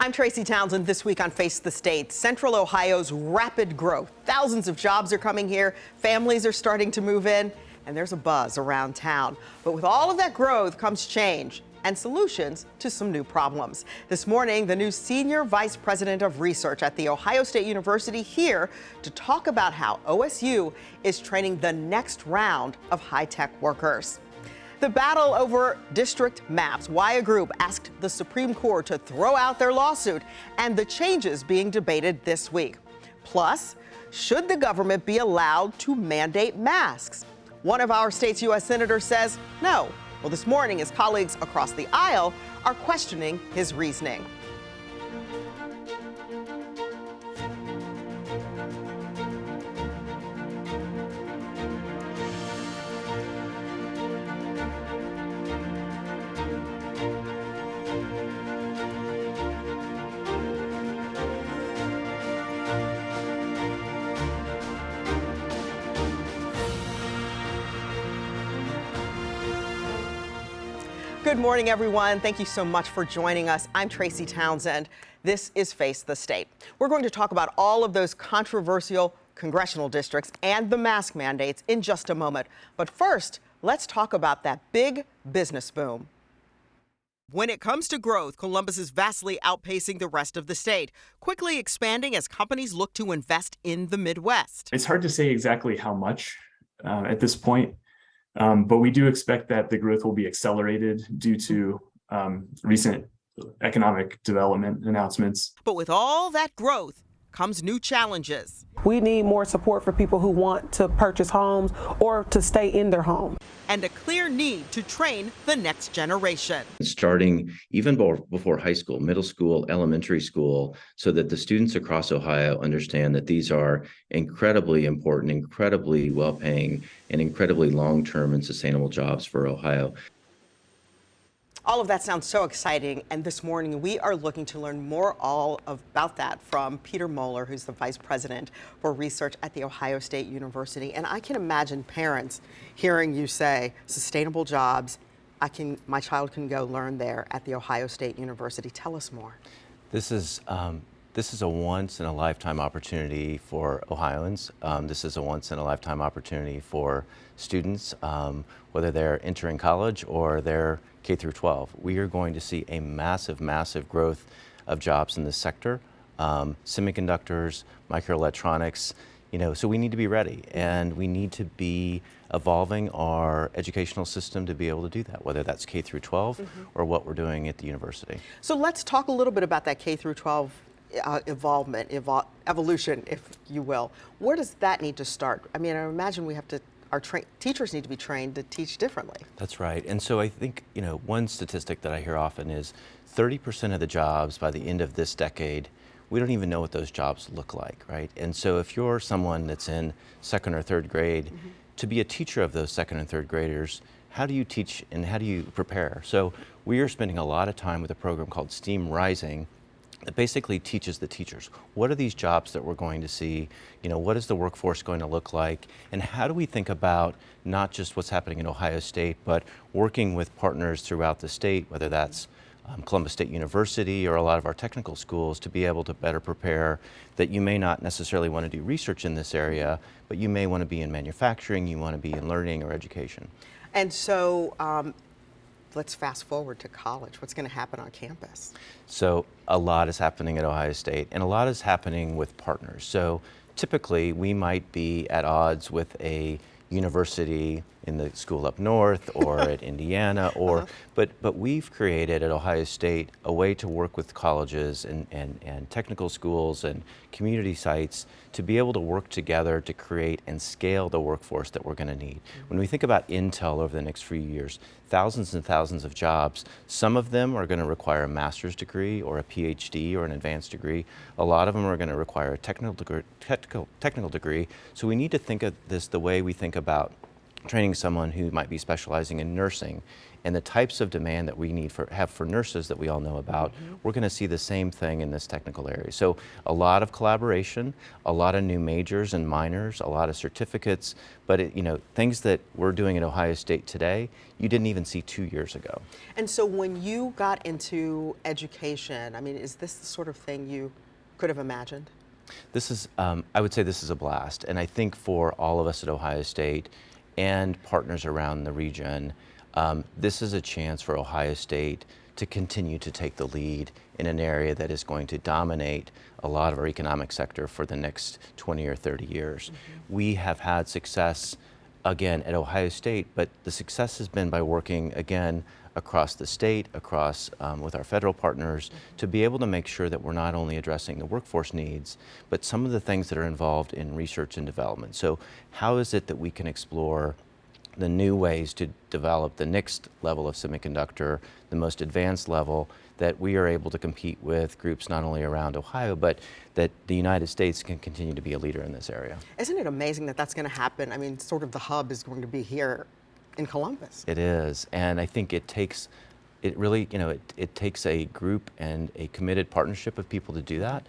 I'm Tracy Townsend. This week on Face the State, Central Ohio's rapid growth. Thousands of jobs are coming here, families are starting to move in, and there's a buzz around town. But with all of that growth comes change and solutions to some new problems. This morning, the new Senior Vice President of Research at The Ohio State University here to talk about how OSU is training the next round of high-tech workers. The battle over district maps, why a group asked the Supreme Court to throw out their lawsuit, and the changes being debated this week. Plus, should the government be allowed to mandate masks? One of our state's U.S. senators says no. Well, this morning, his colleagues across the aisle are questioning his reasoning. Good morning, everyone. Thank you so much for joining us. I'm Tracy Townsend. This is Face the State. We're going to talk about all of those controversial congressional districts and the mask mandates in just a moment. But first, let's talk about that big business boom. When it comes to growth, Columbus is vastly outpacing the rest of the state, quickly expanding as companies look to invest in the Midwest. It's hard to say exactly how much at this point. But we do expect that the growth will be accelerated due to recent economic development announcements. But with all that growth comes new challenges. We need more support for people who want to purchase homes or to stay in their home. And a clear need to train the next generation. Starting even before high school, middle school, elementary school, so that the students across Ohio understand that these are incredibly important, incredibly well-paying, and incredibly long-term and sustainable jobs for Ohio. All of that sounds so exciting, and this morning we are looking to learn more all about that from Peter Mohler, who's the Vice President for Research at The Ohio State University. And I can imagine parents hearing you say, sustainable jobs, my child can go learn there at The Ohio State University. Tell us more. This is a once-in-a-lifetime opportunity for Ohioans. This is a once-in-a-lifetime opportunity for students, whether they're entering college or they're K through 12. We are going to see a massive, massive growth of jobs in this sector, semiconductors, microelectronics, so we need to be ready, and we need to be evolving our educational system to be able to do that, whether that's K through 12 or what we're doing at the university. So let's talk a little bit about that K through 12 evolution, if you will. Where does that need to start? I mean, I imagine our teachers need to be trained to teach differently. That's right. And so I think, one statistic that I hear often is 30% of the jobs by the end of this decade, we don't even know what those jobs look like, right? And so if you're someone that's in second or third grade, to be a teacher of those second and third graders, how do you teach and how do you prepare? So we are spending a lot of time with a program called STEAM Rising, that basically teaches the teachers, what are these jobs that we're going to see, what is the workforce going to look like, and how do we think about not just what's happening in Ohio State, but working with partners throughout the state, whether that's Columbus State University or a lot of our technical schools, to be able to better prepare that you may not necessarily want to do research in this area, but you may want to be in manufacturing, you want to be in learning or education. And so, let's fast forward to college. What's going to happen on campus? So a lot is happening at Ohio State, and a lot is happening with partners. So typically we might be at odds with a university in the school up north or at Indiana, but we've created at Ohio State a way to work with colleges and technical schools and community sites to be able to work together to create and scale the workforce that we're going to need. When we think about Intel over the next few years, thousands and thousands of jobs, some of them are going to require a master's degree or a PhD or an advanced degree. A lot of them are going to require a technical degree. So we need to think of this the way we think about training someone who might be specializing in nursing, and the types of demand that we have for nurses that we all know about, we're going to see the same thing in this technical area. So a lot of collaboration, a lot of new majors and minors, a lot of certificates, but things that we're doing at Ohio State today, you didn't even see 2 years ago. And so when you got into education, I mean, is this the sort of thing you could have imagined? This is, I would say this is a blast. And I think for all of us at Ohio State and partners around the region, this is a chance for Ohio State to continue to take the lead in an area that is going to dominate a lot of our economic sector for the next 20 or 30 years. We have had success, again, at Ohio State, but the success has been by working, again, across the state, across with our federal partners, to be able to make sure that we're not only addressing the workforce needs, but some of the things that are involved in research and development. So how is it that we can explore the new ways to develop the next level of semiconductor, the most advanced level, that we are able to compete with groups not only around Ohio, but that the United States can continue to be a leader in this area. Isn't it amazing that that's going to happen? I mean, sort of the hub is going to be here in Columbus. It is, and I think it takes, it really, it takes a group and a committed partnership of people to do that.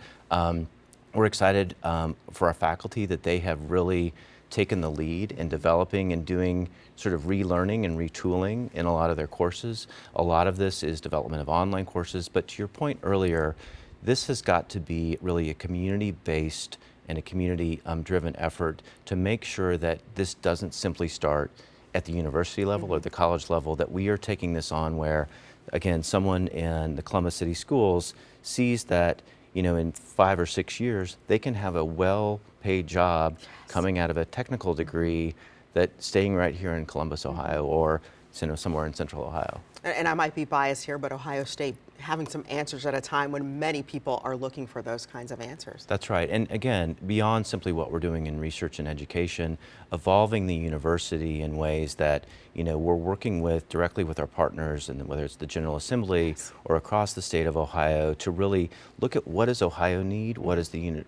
We're excited for our faculty that they have really taken the lead in developing and doing sort of relearning and retooling in a lot of their courses. A lot of this is development of online courses, but to your point earlier, this has got to be really a community-based and a community-driven effort to make sure that this doesn't simply start at the university level or the college level, that we are taking this on where, again, someone in the Columbus City Schools sees that in 5 or 6 years, they can have a well-paid job coming out of a technical degree that staying right here in Columbus, Ohio, or somewhere in Central Ohio. And I might be biased here, but Ohio State having some answers at a time when many people are looking for those kinds of answers. That's right. And again, beyond simply what we're doing in research and education, evolving the university in ways that, we're working directly with our partners, and whether it's the General Assembly or across the state of Ohio, to really look at what does Ohio need, what is the,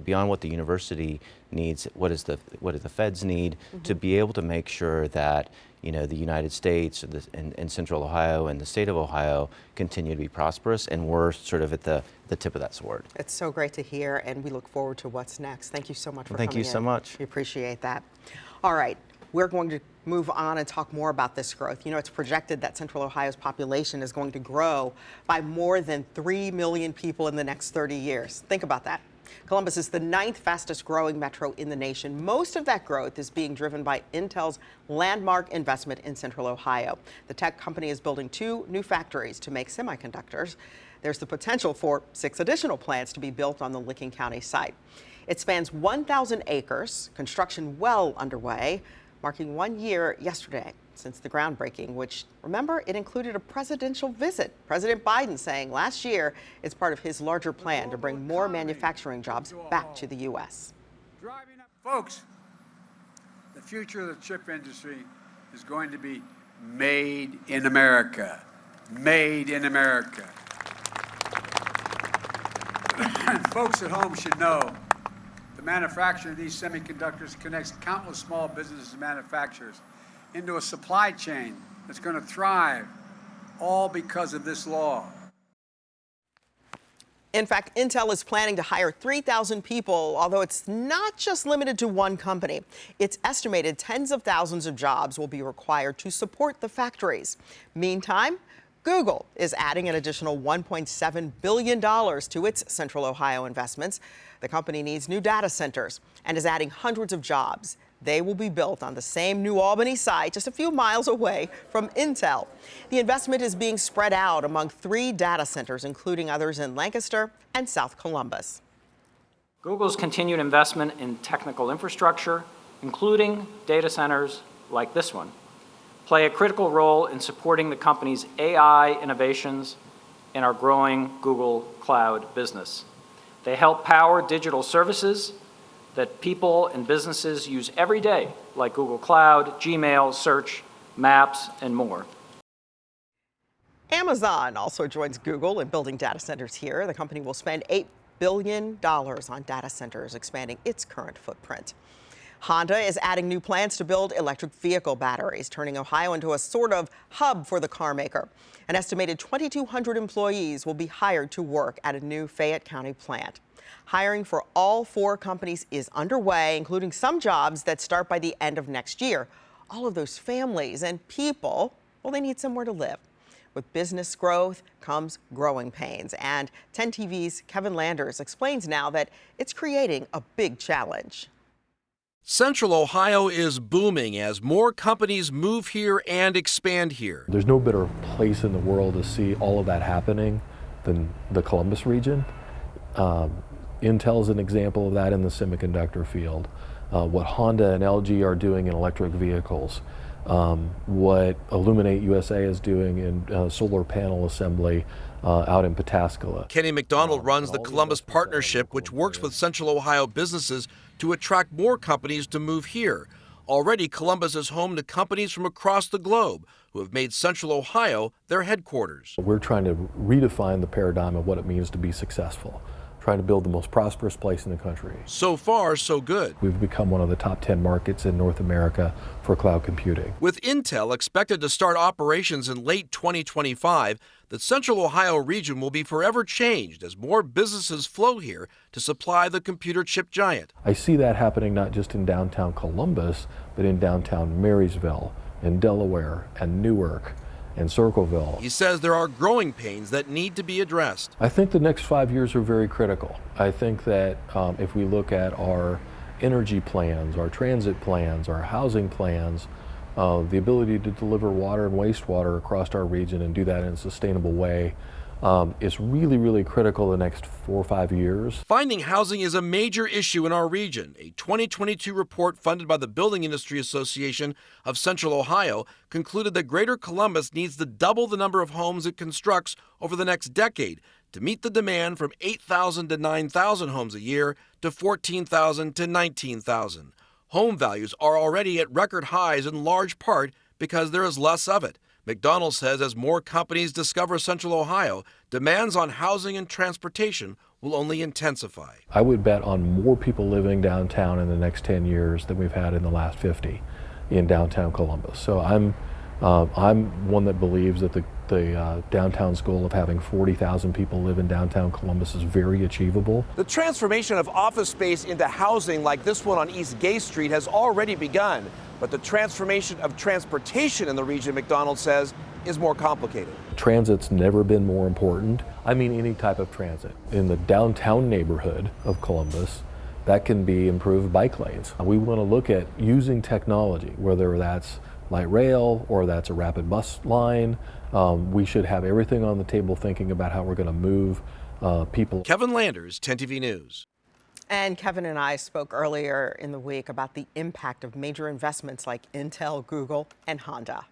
beyond what the university needs, what do the feds need, to be able to make sure that the United States and Central Ohio and the state of Ohio continue to be prosperous, and we're sort of at the tip of that sword. It's so great to hear, and we look forward to what's next. Thank you so much for coming in. Thank you so much. We appreciate that. All right, we're going to move on and talk more about this growth. It's projected that Central Ohio's population is going to grow by more than 3 million people in the next 30 years. Think about that. Columbus is the 9th fastest growing metro in the nation. Most of that growth is being driven by Intel's landmark investment in Central Ohio. The tech company is building 2 new factories to make semiconductors. There's the potential for 6 additional plants to be built on the Licking County site. It spans 1,000 acres, construction well underway, marking 1 year yesterday since the groundbreaking, which, remember, it included a presidential visit. President Biden saying last year it's part of his larger plan to bring more manufacturing jobs back to the U.S. Folks, the future of the chip industry is going to be made in America. Made in America. Folks at home should know the manufacture of these semiconductors connects countless small businesses and manufacturers into a supply chain that's going to thrive, all because of this law. In fact, Intel is planning to hire 3,000 people, although it's not just limited to one company. It's estimated tens of thousands of jobs will be required to support the factories. Meantime, Google is adding an additional $1.7 billion to its Central Ohio investments. The company needs new data centers and is adding hundreds of jobs. They will be built on the same New Albany site just a few miles away from Intel. The investment is being spread out among 3 data centers, including others in Lancaster and South Columbus. Google's continued investment in technical infrastructure, including data centers like this one, play a critical role in supporting the company's AI innovations and our growing Google Cloud business. They help power digital services that people and businesses use every day, like Google Cloud, Gmail, Search, Maps, and more. Amazon also joins Google in building data centers here. The company will spend $8 billion on data centers, expanding its current footprint. Honda is adding new plants to build electric vehicle batteries, turning Ohio into a sort of hub for the car maker. An estimated 2,200 employees will be hired to work at a new Fayette County plant. Hiring for all 4 companies is underway, including some jobs that start by the end of next year. All of those families and people, well, they need somewhere to live. With business growth comes growing pains, and 10 TV's Kevin Landers explains now that it's creating a big challenge. Central Ohio is booming as more companies move here and expand here. There's no better place in the world to see all of that happening than the Columbus region. Intel's an example of that in the semiconductor field. What Honda and LG are doing in electric vehicles. What Illuminate USA is doing in solar panel assembly out in Pataskala. Kenny McDonald runs the Columbus Partnership, which works with Central Ohio businesses to attract more companies to move here. Already, Columbus is home to companies from across the globe who have made Central Ohio their headquarters. We're trying to redefine the paradigm of what it means to be successful. Trying to build the most prosperous place in the country. So far, so good. We've become one of the top 10 markets in North America for cloud computing. With Intel expected to start operations in late 2025, the Central Ohio region will be forever changed as more businesses flow here to supply the computer chip giant. I see that happening not just in downtown Columbus, but in downtown Marysville, in Delaware, and Newark, and Circleville. He says there are growing pains that need to be addressed. I think the next 5 years are very critical. I think that if we look at our energy plans, our transit plans, our housing plans, the ability to deliver water and wastewater across our region and do that in a sustainable way is really, really critical the next 4 or 5 years. Finding housing is a major issue in our region. A 2022 report funded by the Building Industry Association of Central Ohio concluded that Greater Columbus needs to double the number of homes it constructs over the next decade to meet the demand from 8,000 to 9,000 homes a year to 14,000 to 19,000. Home values are already at record highs in large part because there is less of it. McDonald says as more companies discover Central Ohio, demands on housing and transportation will only intensify. I would bet on more people living downtown in the next 10 years than we've had in the last 50 in downtown Columbus. So I'm one that believes that the downtown's goal of having 40,000 people live in downtown Columbus is very achievable. The transformation of office space into housing like this one on East Gay Street has already begun. But the transformation of transportation in the region, McDonald says, is more complicated. Transit's never been more important. I mean any type of transit. In the downtown neighborhood of Columbus, that can be improved bike lanes. We want to look at using technology, whether that's light rail or that's a rapid bus line. We should have everything on the table thinking about how we're going to move people. Kevin Landers, 10 TV News. And Kevin and I spoke earlier in the week about the impact of major investments like Intel, Google, and Honda.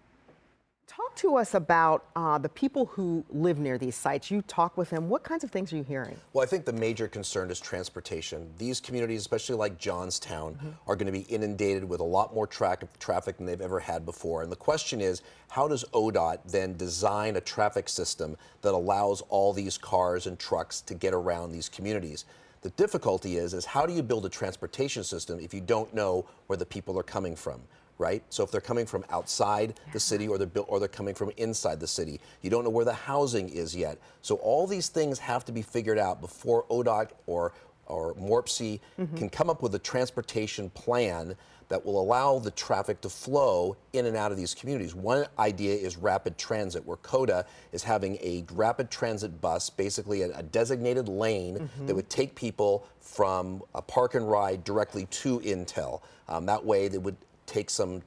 Talk to us about the people who live near these sites. You talk with them. What kinds of things are you hearing? Well, I think the major concern is transportation. These communities, especially like Johnstown, are going to be inundated with a lot more traffic than they've ever had before. And the question is, how does ODOT then design a traffic system that allows all these cars and trucks to get around these communities? The difficulty is how do you build a transportation system if you don't know where the people are coming from, right? So if they're coming from outside the city or they're coming from inside the city, you don't know where the housing is yet. So all these things have to be figured out before ODOT or MORPC can come up with a transportation plan that will allow the traffic to flow in and out of these communities. One idea is rapid transit, where CODA is having a rapid transit bus, basically a designated lane that would take people from a park and ride directly to Intel. That way they would take some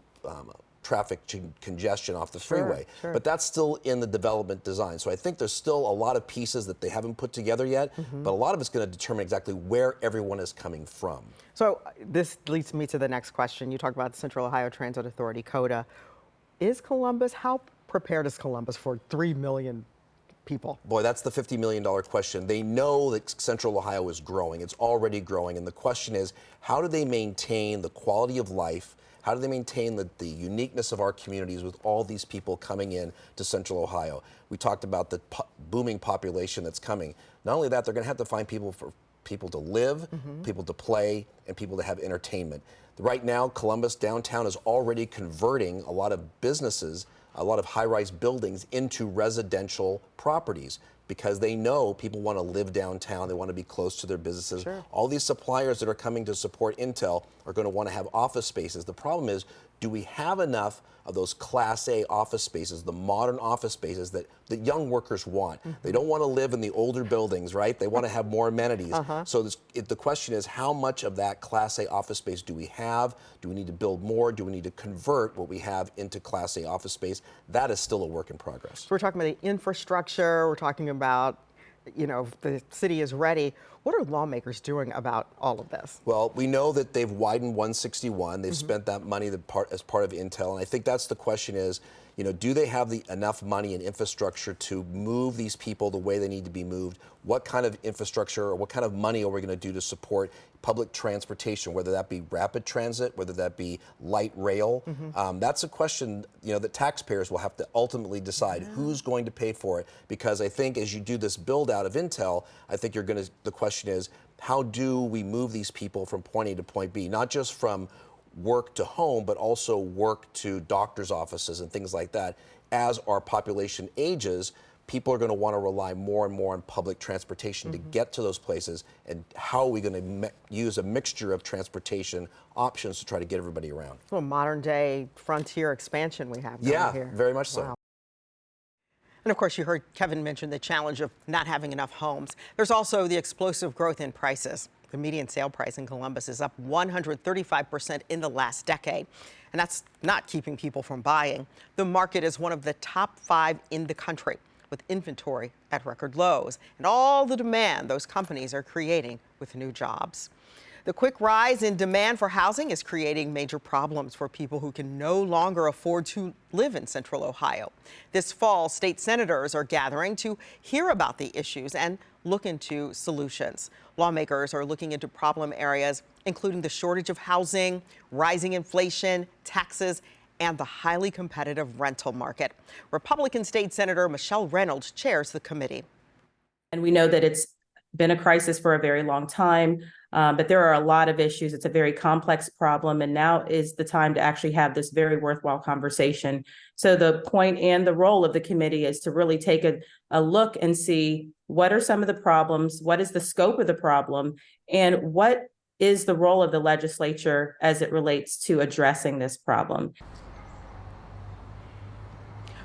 traffic congestion off the freeway. Sure. But that's still in the development design. So I think there's still a lot of pieces that they haven't put together yet, but a lot of it's going to determine exactly where everyone is coming from. So this leads me to the next question. You talk about the Central Ohio Transit Authority, CODA. How prepared is Columbus for 3 million people? Boy, that's the $50 million question. They know that Central Ohio is growing. It's already growing. And the question is, how do they maintain the quality of life? How do they maintain the uniqueness of our communities with all these people coming in to Central Ohio? We talked about the booming population that's coming. Not only that, they're going to have to find people for people to live, people to play, and people to have entertainment. Right now, Columbus downtown is already converting a lot of businesses, a lot of high-rise buildings into residential properties because they know people want to live downtown, they want to be close to their businesses. Sure. All these suppliers that are coming to support Intel are going to want to have office spaces. The problem is, do we have enough of those Class A office spaces, the modern office spaces that young workers want? They don't want to live in the older buildings, right? They want to have more amenities. So the question is, how much of that Class A office space do we have? Do we need to build more? Do we need to convert what we have into Class A office space? That is still a work in progress. So we're talking about the infrastructure, we're talking about, you know, the city is ready. What are lawmakers doing about all of this? Well, we know that they've widened 161. They've spent that money as part of Intel. And I think that's the question is, you know, do they have enough money and infrastructure to move these people the way they need to be moved? What kind of infrastructure or what kind of money are we going to do to support public transportation, whether that be rapid transit, whether that be light rail? That's a question, you know, that taxpayers will have to ultimately decide who's going to pay for it. Because I think as you do this build out of Intel, I think the question is, how do we move these people from point A to point B? Not just from work to home, but also work to doctor's offices and things like that. As our population ages, people are going to want to rely more and more on public transportation to get to those places. And how are we going to use a mixture of transportation options to try to get everybody around? Well, modern day frontier expansion we have down here. Yeah, very much so. Wow. And of course, you heard Kevin mention the challenge of not having enough homes. There's also the explosive growth in prices. The median sale price in Columbus is up 135% in the last decade. And that's not keeping people from buying. The market is one of the top 5 in the country, with inventory at record lows and all the demand those companies are creating with new jobs. The quick rise in demand for housing is creating major problems for people who can no longer afford to live in Central Ohio. This fall, state senators are gathering to hear about the issues and look into solutions. Lawmakers are looking into problem areas, including the shortage of housing, rising inflation, taxes, and the highly competitive rental market. Republican State Senator Michelle Reynolds chairs the committee. And we know that it's been a crisis for a very long time, but there are a lot of issues. It's a very complex problem, and now is the time to actually have this very worthwhile conversation. So the point and the role of the committee is to really take a look and see what are some of the problems, what is the scope of the problem, and what is the role of the legislature as it relates to addressing this problem.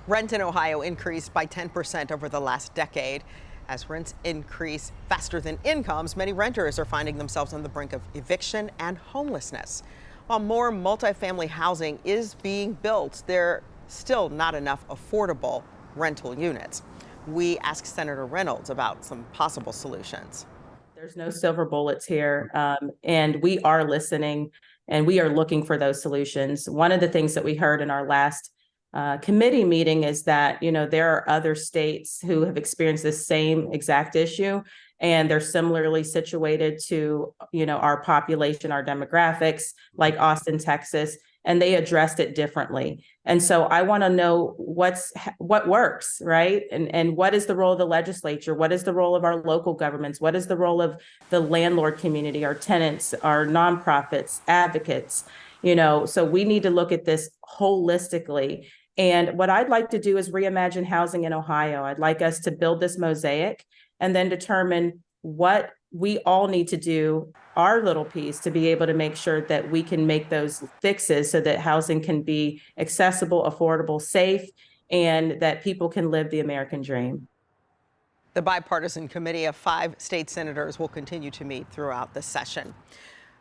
Rent in Ohio increased by 10% over the last decade. As rents increase faster than incomes, many renters are finding themselves on the brink of eviction and homelessness. While more multifamily housing is being built, there are still not enough affordable rental units. We asked Senator Reynolds about some possible solutions. There's no silver bullets here, and we are listening and we are looking for those solutions. One of the things that we heard in our last committee meeting is that, you know, there are other states who have experienced this same exact issue, and they're similarly situated to, you know, our population, our demographics, like Austin, Texas, and they addressed it differently. And so I want to know what works, right? And what is the role of the legislature? What is the role of our local governments? What is the role of the landlord community, our tenants, our nonprofits, advocates? You know, so we need to look at this holistically. And what I'd like to do is reimagine housing in Ohio. I'd like us to build this mosaic and then determine what we all need to do, our little piece, to be able to make sure that we can make those fixes so that housing can be accessible, affordable, safe, and that people can live the American dream. The bipartisan committee of 5 state senators will continue to meet throughout the session.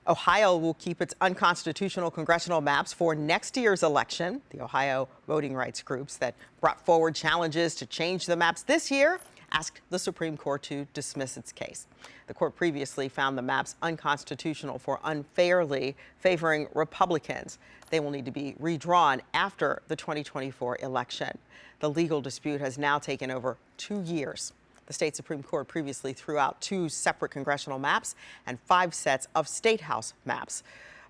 Ohio will keep its unconstitutional congressional maps for next year's election. The Ohio voting rights groups that brought forward challenges to change the maps this year asked the Supreme Court to dismiss its case. The court previously found the maps unconstitutional for unfairly favoring Republicans. They will need to be redrawn after the 2024 election. The legal dispute has now taken over 2 years. The state Supreme Court previously threw out 2 separate congressional maps and 5 sets of state house maps.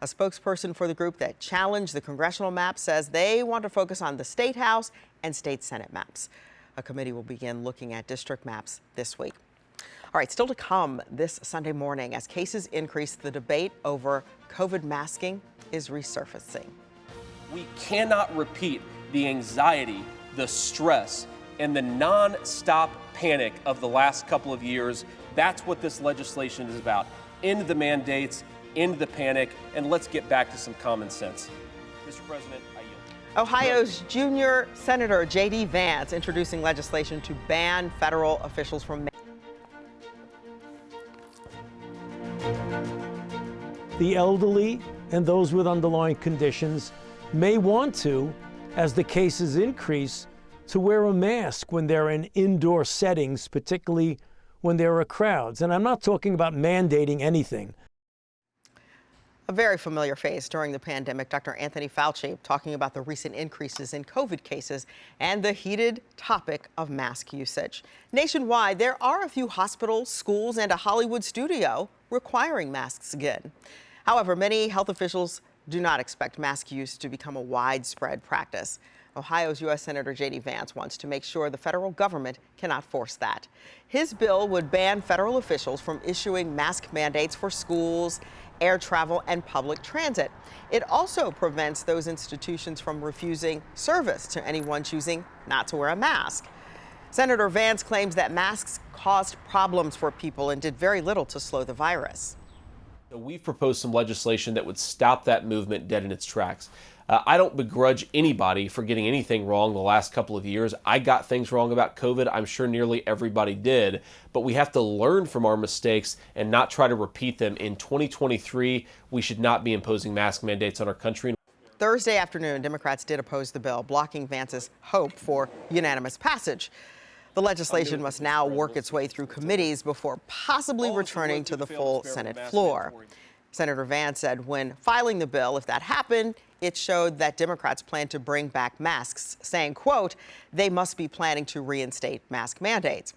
A spokesperson for the group that challenged the congressional map says they want to focus on the state house and state senate maps. A committee will begin looking at district maps this week. All right, still to come this Sunday morning as cases increase, the debate over COVID masking is resurfacing. We cannot repeat the anxiety, the stress, and the non-stop panic of the last couple of years. That's what this legislation is about. End the mandates, end the panic, and let's get back to some common sense. Mr. President, I yield. Ohio's junior Senator J.D. Vance introducing legislation to ban federal officials from the elderly and those with underlying conditions may want to, as the cases increase, to wear a mask when they're in indoor settings, particularly when there are crowds. And I'm not talking about mandating anything. A very familiar face during the pandemic, Dr. Anthony Fauci, talking about the recent increases in COVID cases and the heated topic of mask usage. Nationwide, there are a few hospitals, schools, and a Hollywood studio requiring masks again. However, many health officials do not expect mask use to become a widespread practice. Ohio's U.S. Senator J.D. Vance wants to make sure the federal government cannot force that. His bill would ban federal officials from issuing mask mandates for schools, air travel, and public transit. It also prevents those institutions from refusing service to anyone choosing not to wear a mask. Senator Vance claims that masks caused problems for people and did very little to slow the virus. We've proposed some legislation that would stop that movement dead in its tracks. I don't begrudge anybody for getting anything wrong the last couple of years. I got things wrong about COVID. I'm sure nearly everybody did. But we have to learn from our mistakes and not try to repeat them. In 2023, we should not be imposing mask mandates on our country. Thursday afternoon, Democrats did oppose the bill, blocking Vance's hope for unanimous passage. The legislation must now work its way through committees before possibly returning to the full Senate floor. Senator Vance said when filing the bill, if that happened, it showed that Democrats plan to bring back masks, saying, quote, they must be planning to reinstate mask mandates.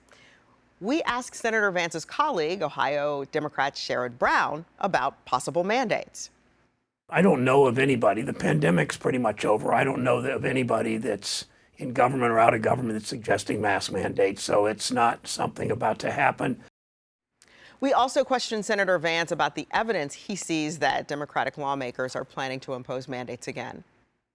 We asked Senator Vance's colleague, Ohio Democrat Sherrod Brown, about possible mandates. I don't know of anybody. The pandemic's pretty much over. I don't know of anybody that's in government or out of government that's suggesting mask mandates, so it's not something about to happen. We also questioned Senator Vance about the evidence he sees that Democratic lawmakers are planning to impose mandates again.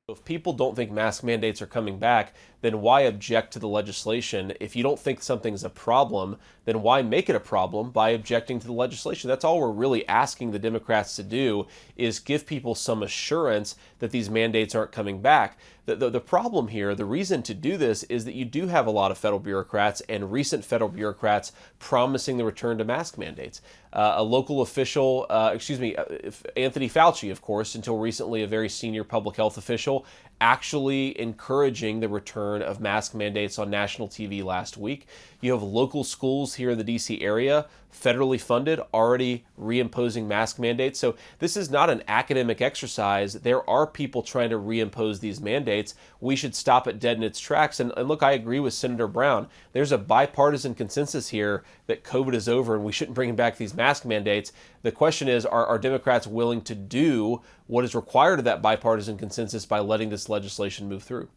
If people don't think mask mandates are coming back, then why object to the legislation? If you don't think something's a problem, then why make it a problem by objecting to the legislation? That's all we're really asking the Democrats to do, is give people some assurance that these mandates aren't coming back. The problem here, the reason to do this, is that you do have a lot of federal bureaucrats and recent federal bureaucrats promising the return to mask mandates. A local official, Anthony Fauci, of course, until recently a very senior public health official, actually encouraging the return of mask mandates on national TV last week. You have local schools here in the D.C. area, federally funded, already reimposing mask mandates. So this is not an academic exercise. There are people trying to reimpose these mandates. We should stop it dead in its tracks. And look, I agree with Senator Brown. There's a bipartisan consensus here that COVID is over and we shouldn't bring back these mask mandates. The question is, are Democrats willing to do what is required of that bipartisan consensus by letting this legislation move through?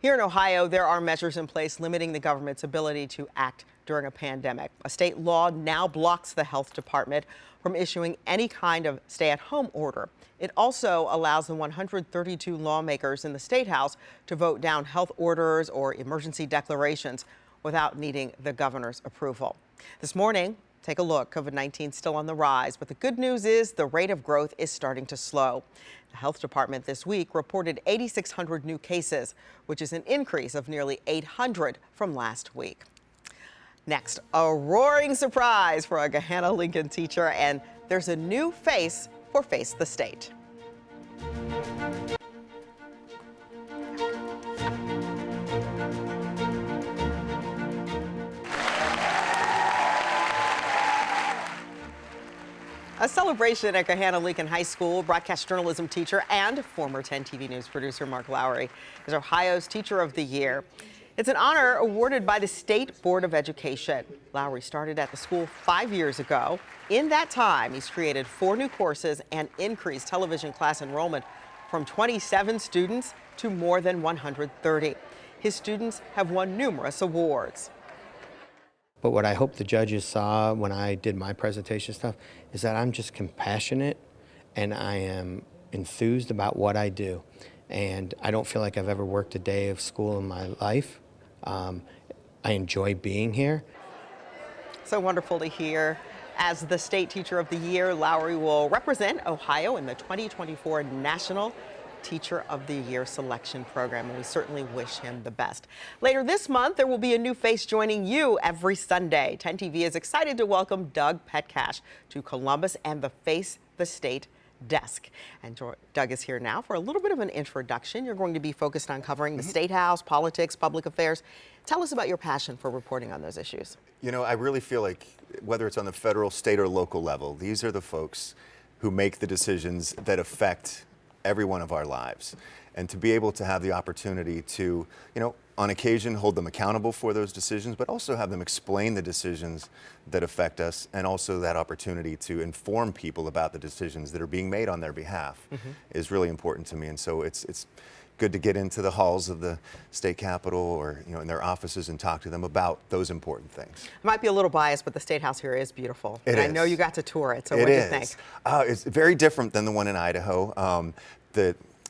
Here in Ohio, there are measures in place limiting the government's ability to act during a pandemic. A state law now blocks the health department from issuing any kind of stay-at-home order. It also allows the 132 lawmakers in the State House to vote down health orders or emergency declarations without needing the governor's approval. This morning, take a look. COVID-19 still on the rise, but the good news is the rate of growth is starting to slow. The health department this week reported 8,600 new cases, which is an increase of nearly 800 from last week. Next, a roaring surprise for a Gahanna-Lincoln teacher, and there's a new face for Face the State. A celebration at Gahanna-Lincoln High School. Broadcast journalism teacher and former 10 TV News producer Mark Lowry is Ohio's Teacher of the Year. It's an honor awarded by the State Board of Education. Lowry started at the school 5 years ago. In that time, he's created 4 new courses and increased television class enrollment from 27 students to more than 130. His students have won numerous awards. But what I hope the judges saw when I did my presentation stuff is that I'm just compassionate and I am enthused about what I do. And I don't feel like I've ever worked a day of school in my life. I enjoy being here. So wonderful to hear. As the State Teacher of the Year, Lowry will represent Ohio in the 2024 National Teacher of the Year selection program, and we certainly wish him the best. Later this month, there will be a new face joining you every Sunday. 10 TV is excited to welcome Doug Petcash to Columbus and the Face the State desk. And Doug is here now for a little bit of an introduction. You're going to be focused on covering the State House, politics, public affairs. Tell us about your passion for reporting on those issues. You know, I really feel like whether it's on the federal, state, or local level, these are the folks who make the decisions that affect every one of our lives. And to be able to have the opportunity to, you know, on occasion hold them accountable for those decisions, but also have them explain the decisions that affect us, and also that opportunity to inform people about the decisions that are being made on their behalf is really important to me. And so it's good to get into the halls of the state capitol or, you know, in their offices and talk to them about those important things. Might be a little biased, but the State House here is beautiful. It and is. I know you got to tour it, so what do you think? It's very different than the one in Idaho.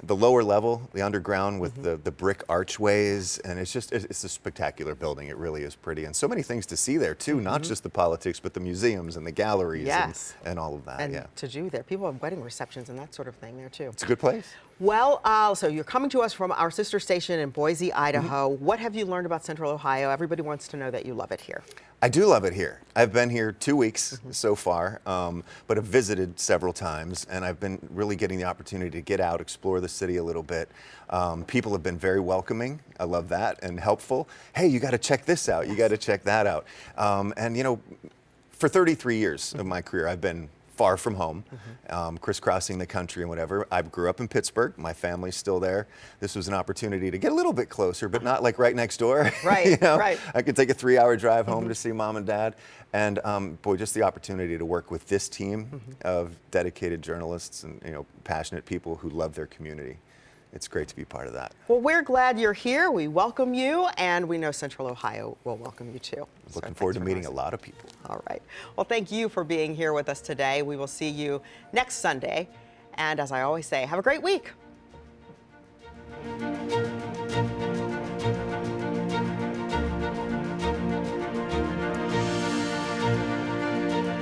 The lower level, the underground with the brick archways, and it's a spectacular building. It really is pretty, and so many things to see there too, not just the politics, but the museums and the galleries and all of that. And to do there, people have wedding receptions and that sort of thing there too. It's a good place. Well, so you're coming to us from our sister station in Boise, Idaho. What have you learned about Central Ohio? Everybody wants to know that you love it here. I do love it here. I've been here 2 weeks so far, but have visited several times, and I've been really getting the opportunity to get out, explore the city a little bit. People have been very welcoming. I love that, and helpful. Hey, you got to check this out. You got to check that out. And you know, for 33 years of my career, I've been far from home, crisscrossing the country and whatever. I grew up in Pittsburgh. My family's still there. This was an opportunity to get a little bit closer, but not like right next door. Right, you know? right. I could take a 3-hour drive home to see mom and dad. And boy, just the opportunity to work with this team of dedicated journalists and, you know, passionate people who love their community. It's great to be part of that. Well, we're glad you're here. We welcome you, and we know Central Ohio will welcome you too. Looking forward to meeting a lot of people. All right. Well, thank you for being here with us today. We will see you next Sunday. And as I always say, have a great week.